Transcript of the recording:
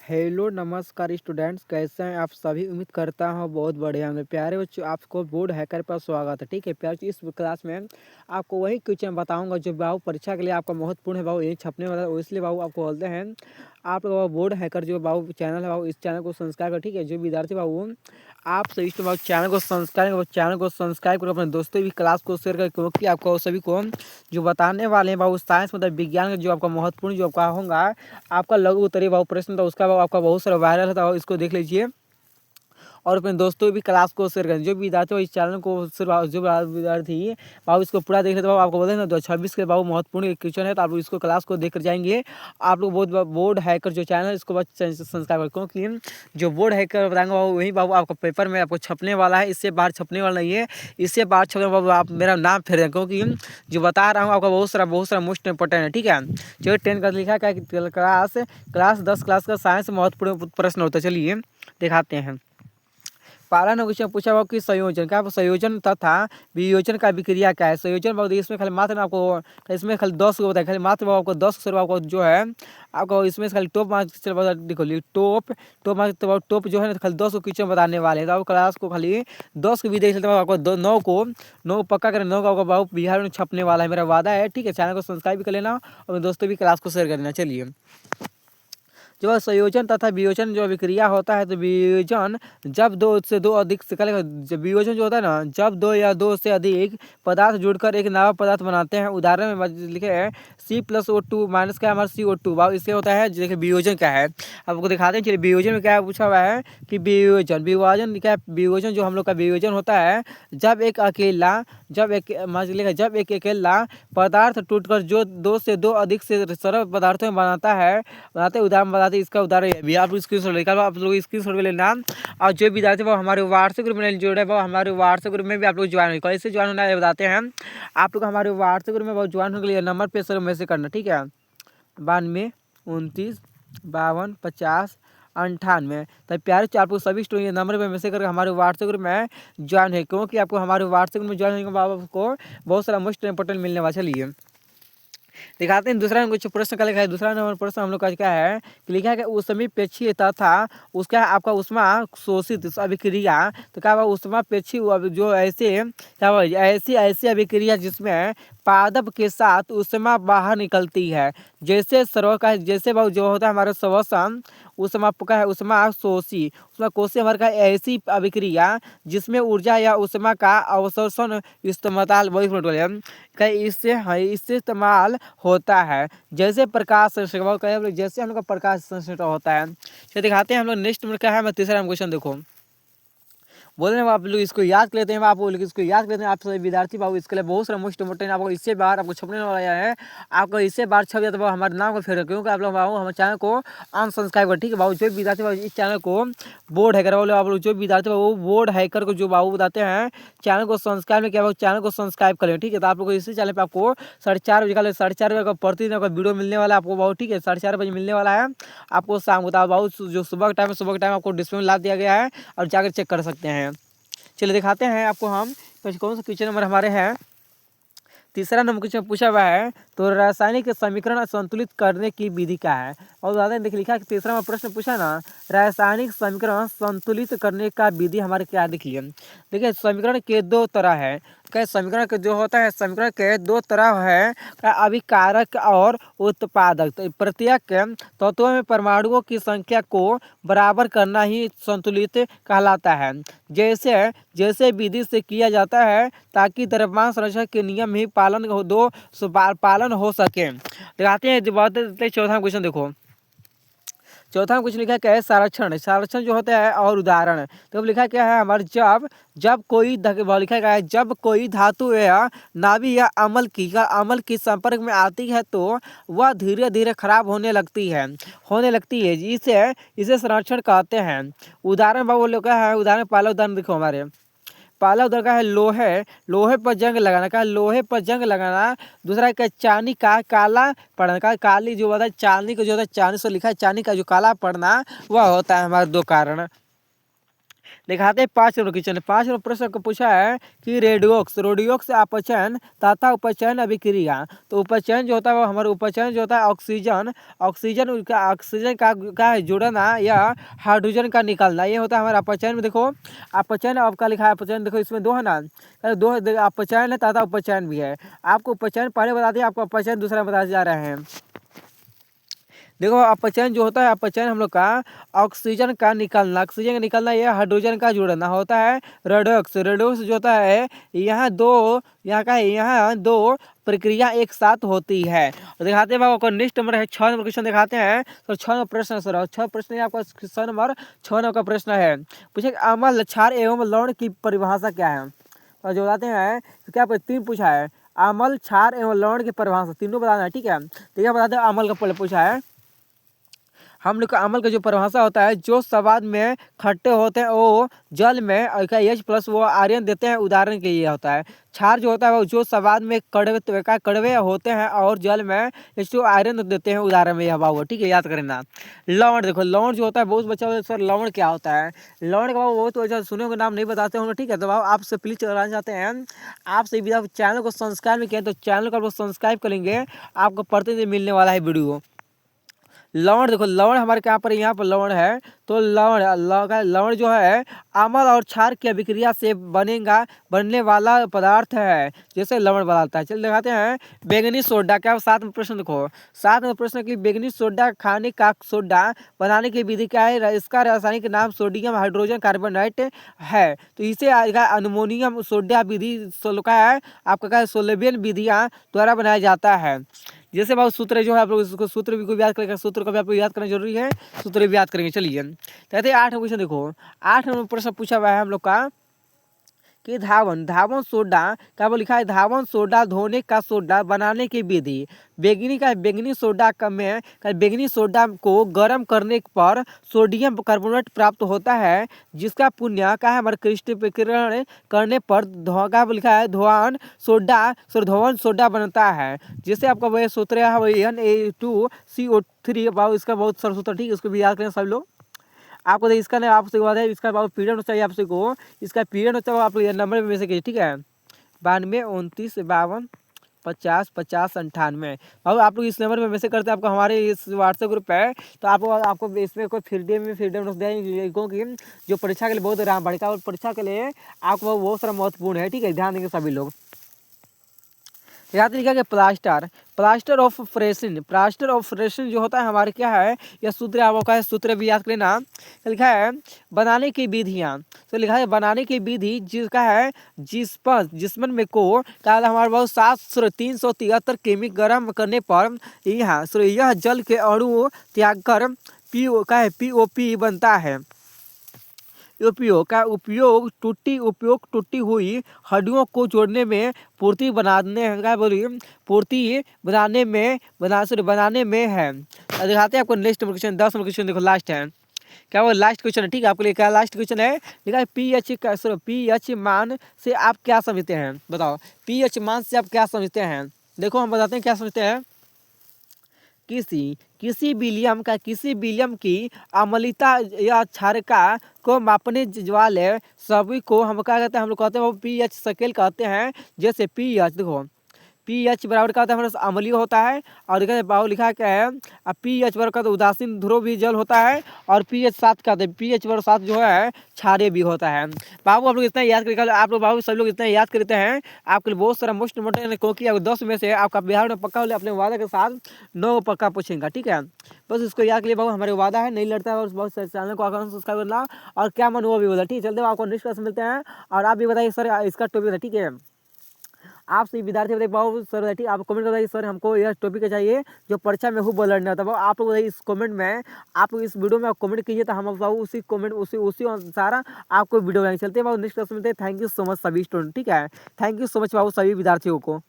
Hello नमस्कार students, कैसे हैं आप सभी। उम्मीद करता हूँ बहुत बढ़िया होंगे। प्यारे बच्चों, आपको बोर्ड हैकर पर स्वागत है। ठीक है प्यारे बच्चों, इस क्लास में आपको वही क्वेश्चन बताऊंगा जो बाबू परीक्षा के लिए आपका महत्वपूर्ण है। बाबू ये छपने वाला है, इसलिए बाबू आपको बोलते हैं आप लोग बोर्ड हैकर जो बाबू चैनल है, बाबू इस चैनल को सब्सक्राइब कर। ठीक है, जो विद्यार्थी बाबू आप सभी बाबू चैनल को सब्सक्राइब करो, अपने दोस्तों भी क्लास को शेयर करें, क्योंकि आपको सभी को जो बताने वाले हैं बाबू साइंस मतलब विज्ञान का जो आपका महत्वपूर्ण जो आपका होगा आपका लघु उत्तरीय बाबू प्रश्न था, उसका बाबू आपका बहुत सारा वायरल था, इसको देख लीजिए और अपने दोस्तों भी क्लास को शेयर करें। जो विद्यार्थी इस चैनल को जो विद्यार्थी बाबू इसको पूरा देख रहे थे, बाबू आपको बोलते हैं ना 2026 के बाबू महत्वपूर्ण एक क्वेश्चन है, तो आप लोग इसको क्लास को देख कर जाएंगे। आप लोग बहुत बोर्ड हैकर जो चैनल है इसको बस संस्कार करें, क्योंकि जो बोर्ड हैकर बताएंगे बाबू वही बाबू आपका पेपर में आपको छपने वाला है। इससे बाहर छपने वाला नहीं है, इससे बाहर छपने बाबू आप मेरा नाम फेर दें, क्योंकि जो बता रहा हूँ आपका बहुत सारा मोस्ट इंपॉर्टेंट है। ठीक है, चलिए 10 का लिखा क्या क्लास 10 क्लास का साइंस महत्वपूर्ण प्रश्न होता है। चलिए दिखाते हैं। पालन क्वेश्चन पूछा हुआ कि संयोजन का संयोजन तथा वियोजन का विक्रिया क्या है। संयोजन बहुत इसमें खाली मात्र आपको इसमें खाली 10 होता है, खाली मात्र आपको 10 आपको जो है आपको इसमें खाली टॉप मार्क्स देखो टॉप मार्क्स टॉप जो है ना खाली 10 को क्वेश्चन बताने वाले हैं। तो आप क्लास को खाली 10 को भी देख लेते हैं, आपको 9 पक्का करें, 9 का आपको बाबू बिहार में छपने वाला है, मेरा वादा है। ठीक है, चैनल को सब्सक्राइब भी कर लेना और दोस्तों भी क्लास को शेयर कर देना। चलिए, जो संयोजन तथा वियोजन जो विक्रिया होता है, तो वियोजन जब दो से दो अधिक से वियोजन जो होता है ना, जब दो या दो से अधिक पदार्थ जुड़कर एक नया पदार्थ बनाते हैं। उदाहरण में लिखे हैं C+O2 माइनस क्या हमारा CO2 बाबू इससे होता है। देखिए वियोजन क्या है आपको दिखाते हैं। चलिए वियोजन में क्या पूछा हुआ है कि वियोजन विभाजन क्या वियोजन जो हम लोग का वियोजन होता है जब एक अकेला पदार्थ टूटकर जो दो से दो अधिक से सरल पदार्थों में बनाते उदाहरण बताते। इसका उदाहरण भी आप स्क्रीनशॉट निकालो, आप लोग स्क्रीनशॉट में लेना। और जो विद्यार्थी वो हमारे व्हाट्सएप ग्रुप में जुड़े वो हमारे व्हाट्सएप ग्रुप में भी आप लोग ज्वाइन हो। कैसे ज्वाइन होना है बताते हैं। आप लोग हमारे व्हाट्सएप ग्रुप में ज्वाइन होने के लिए नंबर पे सर मैसेज करना। ठीक है, 92 29 52 50 98। तो प्यारे से आपको सभी स्टूडेंट नंबर पे मैसेज करके हमारे व्हाट्सएप ग्रुप में ज्वाइन है, क्योंकि आपको हमारे व्हाट्सएप ग्रुप में ज्वाइन होने के बाद आपको बहुत सारा मोस्ट इंपॉर्टेंट मिलने वाला। चलिए दिखाते हैं दूसरा कुछ प्रश्न का लिखा है। दूसरा नंबर प्रश्न हम लोग का क्या है कि लिखा है कि ऊष्मीपेक्षी तथा उसका आपका उष्मा शोषित अभिक्रिया। तो क्या हुआ ऊष्मापेक्षी जो ऐसे क्या हुआ ऐसी अभिक्रिया जिसमें पादप के साथ ऊष्मा बाहर निकलती है, जैसे सर्व का जैसे जो होता है हमारा श्वसन उष्मा का है उष्मा शोषी उष्मा कोशी हमारे का ऐसी अभिक्रिया जिसमें ऊर्जा या उष्मा का अवशोषण इस्तेमाल का इससे इस्तेमाल होता है, जैसे प्रकाश संश्लेषण जैसे हम लोग का प्रकाश संश्लेषण होता है। चलिए दिखाते हैं हम लोग नेक्स्ट नंबर क्या है। मैं तीसरा क्वेश्चन देखो बोल रहे हैं आप लोग इसको याद कर लेते हैं। आप लोग इसको याद करते हैं, आप सभी विद्यार्थी बाबू इसके लिए बहुत सारा मोस्ट इंपोर्टेंट आपको इससे बाहर आपको छपने वाला है। आपको इससे बाहर छप जाता है हमारे नाम को फेर, क्योंकि आप लोग बाबू हमारे चैनल को अनसब्सक्राइब कर। ठीक है बाबू, जो विद्यार्थी बाबू इस चैनल को बोर्ड हैकर वाले आप लोग जो विद्यार्थी बाबू बोर्ड हैकर को जो बाबू बताते हैं चैनल को सब्सक्राइब में क्या चैनल को सब्सक्राइब करें। ठीक है, तो आप लोग इसी चैनल पर आपको 4:30 बजे 4:30 बजे प्रतिदिन का वीडियो मिलने वाला है आपको बाबू। ठीक है, 4:30 बजे मिलने वाला है आपको शाम को। बाबू जो सुबह का टाइम है, सुबह का टाइम आपको डिस्प्ले में ला दिया गया है और जाकर चेक कर सकते हैं। चलिए दिखाते हैं आपको हम कौन सा क्वेश्चन नंबर हमारे हैं। तीसरा नंबर क्वेश्चन पूछा हुआ है, तो रासायनिक समीकरण संतुलित करने की विधि क्या है। और ज़्यादा देखिए लिखा कि तीसरा में प्रश्न पूछा ना, रासायनिक समीकरण संतुलित करने का विधि हमारे क्या लिखिए। देखिए समीकरण के दो तरह है। क्या समीकरण के जो होता है समीकरण के दो तरह है, अभिकारक और उत्पादक। तो प्रत्येक तत्वों में परमाणुओं की संख्या को बराबर करना ही संतुलित कहलाता है। जैसे जैसे विधि से किया जाता है ताकि द्रव्यमान संरक्षण के नियम ही पालन हो सके। दिखाते हैं चौथा क्वेश्चन देखो। चौथा कुछ लिखा क्या है, संरक्षण संरक्षण जो होता है और उदाहरण। तो अब लिखा क्या है हमारे जब जब कोई लिखा गया है जब कोई धातु या नाभि या अम्ल की संपर्क में आती है तो वह धीरे धीरे खराब होने लगती है इसे संरक्षण कहते हैं। उदाहरण बाबू लोग का है, उदाहरण पहला उदाहरण देखो हमारे पहला उधर का है लोहे पर जंग लगाना का लोहे पर जंग लगाना। दूसरा का चांदी का काला पड़ना का काली जो होता है चांदी को जो होता है चांदी से लिखा है चांदी का जो काला पड़ना वह होता है हमारे दो कारण। दिखाते हैं 5 नंबर क्वेश्चन। 5 नंबर प्रश्न को पूछा है कि रेडियोक्स अपचयन तथा उपचयन अभिक्रिया। तो उपचयन जो होता है वो हमारा उपचयन जो होता है ऑक्सीजन का जुड़ना या हाइड्रोजन का निकलना, ये होता है हमारा अपचयन में। देखो अपचयन आपका लिखा है अपचयन, देखो इसमें 2 है ना, दो अपचयन है तथा उपचयन भी है। आपको उपचयन पहले बता दिया, आपको अपचयन दूसरा बताते जा रहे हैं। देखो अपचयन जो होता है, अपचयन हम लोग का ऑक्सीजन का निकलना या हाइड्रोजन का जुड़ना होता है। रेडोक्स जो होता है यहाँ दो प्रक्रिया एक साथ होती है। और दिखाते हैं आपको नेक्स्ट नंबर है 6 नंबर क्वेश्चन दिखाते हैं। तो 6 नंबर प्रश्न सर 6 प्रश्न आपका 6 नंबर 6 नंबर का प्रश्न है। पूछे अम्ल क्षार एवं लवण की परिभाषा क्या है। और जो बताते हैं तो क्या 3 पूछा है, अम्ल क्षार एवं लवण की परिभाषा तीनों बताना है, ठीक है। तो क्या बताते हैं, अम्ल का पहले पूछा है, हम लोग का अम्ल का जो परिभाषा होता है, जो स्वाद में खट्टे होते हैं वो जल में H+ वो आयरन देते हैं, उदाहरण के लिए होता है। क्षार जो होता है वो जो स्वाद में कड़वे होते हैं और जल में H2 आयरन देते हैं, उदाहरण में यह भाव है, ठीक है, याद करना। लवण देखो, लवण जो होता है बहुत बच्चा सर लवण क्या होता है, लवण का भाव बहुत अच्छा सुने को नाम नहीं बताते होंगे, ठीक है। तो भाव आपसे प्लीज कराना चाहते हैं, आपसे चैनल को सब्सक्राइब नहीं किया तो चैनल को सब्सक्राइब करेंगे, आपको प्रतिदिन मिलने वाला है वीडियो। लवण देखो, लवण हमारे यहाँ पर लवण है, तो लवण जो है अम्ल और क्षार की अभिक्रिया से बनने वाला पदार्थ है, जैसे लवण बनाता है। चल दिखाते हैं बैंगनी सोडा, क्या 7 में प्रश्न देखो, 7 में प्रश्न की बैंगनी सोडा खाने का सोडा बनाने की विधि क्या है, इसका रासायनिक नाम सोडियम हाइड्रोजन कार्बोनेट है। तो इसे अमोनियम सोडा विधि का है आपका क्या सोलबियन विधियां द्वारा बनाया जाता है। जैसे बहुत सूत्र जो है आप लोग इसको सूत्र भी कोई याद करेंगे, सूत्र को भी आपको याद करना जरूरी है, सूत्र भी याद करेंगे। चलिए कहते हैं 8 क्वेश्चन देखो, 8 नंबर प्रश्न पूछा हुआ है हम लोग का कि धावन सोडा क्या वो लिखा है, धावन सोडा धोने का सोडा बनाने की विधि। बैंगनी सोडा को गर्म करने पर सोडियम कार्बोनेट प्राप्त होता है, जिसका पुण्य क्या है हमारे क्रिस्टलीकरण करने पर धोखा लिखा है धोवन सोडा बनता है। जैसे आपका वह सूत्र है Na2CO3, इसका बहुत सरल सूत्र, ठीक है, इसको भी याद करें सब लोग। आपको इसका नहीं, आपसे बात है इसका पीरियड चाहिए आपसे को, इसका पीरियड होता है आप नंबर में से कीजिए, ठीक है। 92 29 52 50 50 98। और आप लोग इस नंबर में मैसेज करते हैं, आपको हमारे इस व्हाट्सएप ग्रुप है, तो आपको इसमें कोई फ्रीडम देंगे, क्योंकि जो परीक्षा के लिए बहुत राम बढ़ेगा और परीक्षा के लिए आपको बहुत सारा महत्वपूर्ण है, ठीक है, ध्यान देंगे सभी लोग। याद लिखा गया प्लास्टर ऑफ फ्रेशन जो होता है हमारे क्या है, यह सूत्र आपका है, सूत्र भी याद करना। लिखा है बनाने की विधियाँ, तो लिखा है बनाने की विधि जिसका है जिस्म में को क्या हमारे बहुत 373 किमी गर्म करने पर यह जल के अणु त्याग कर POP बनता है। उपयोग टूटी हुई हड्डियों को जोड़ने में पूर्ति बनाने में है। दिखाते हैं आपको नेक्स्ट क्वेश्चन 10 नंबर क्वेश्चन देखो, लास्ट है, क्या वो लास्ट क्वेश्चन है, ठीक है, आपके लिए क्या लास्ट क्वेश्चन है। लिखा है पीएच मान से आप क्या समझते हैं, बताओ पीएच मान से आप क्या समझते हैं। देखो हम बताते हैं क्या समझते हैं, किसी विलियम की अम्लता या क्षारता को मापने वाले सभी को हम क्या कहते हैं, हम लोग कहते हैं वो पीएच स्केल कहते हैं। जैसे पीएच देखो, पीएच बराबर का होता है हमारा अम्लीय होता है, और देखा बाबू लिखा क्या है, अब पीएच बराबर का तो उदासीन ध्रुव भी जल होता है, और पीएच 7 का पीएच बराबर 7 जो है क्षारीय भी होता है। बाबू आप लोग इतना याद करके, आप लोग बाबू सब लोग इतना याद करते हैं, आपके लिए बहुत सारा मोस्ट इम्पोर्टेंट, क्योंकि 10 में से आपका बिहार में पक्का हो, अपने वादा के साथ 9 पक्का पूछेंगे, ठीक है। बस इसको याद के लिए बाबू हमारे वादा है, नहीं लड़ता है, और बहुत सारे चैनल को सब्सक्राइब करना, और क्या मन वो भी बोला, ठीक है। चलते आपको नेक्स्ट क्लास मिलते हैं, और आप भी बताइए सर इसका टॉपिक है, ठीक है। आपसे विद्यार्थी बताइए बाबू सर, ठीक, आप कमेंट बताइए सर हमको यह टॉपिक चाहिए जो परीक्षा में खूब लड़ना होता है। आप लोग बताइए इस कमेंट में, आप इस वीडियो में कमेंट कीजिए, तो हम बाबू उसी अनुसार आपको वीडियो बनाएंगे। चलते हैं बाबू नेक्स्ट क्लास में मिलते हैं। थैंक यू सो मच सभी स्टूडेंट, ठीक है, थैंक यू सो मच बाबू सभी विद्यार्थियों को।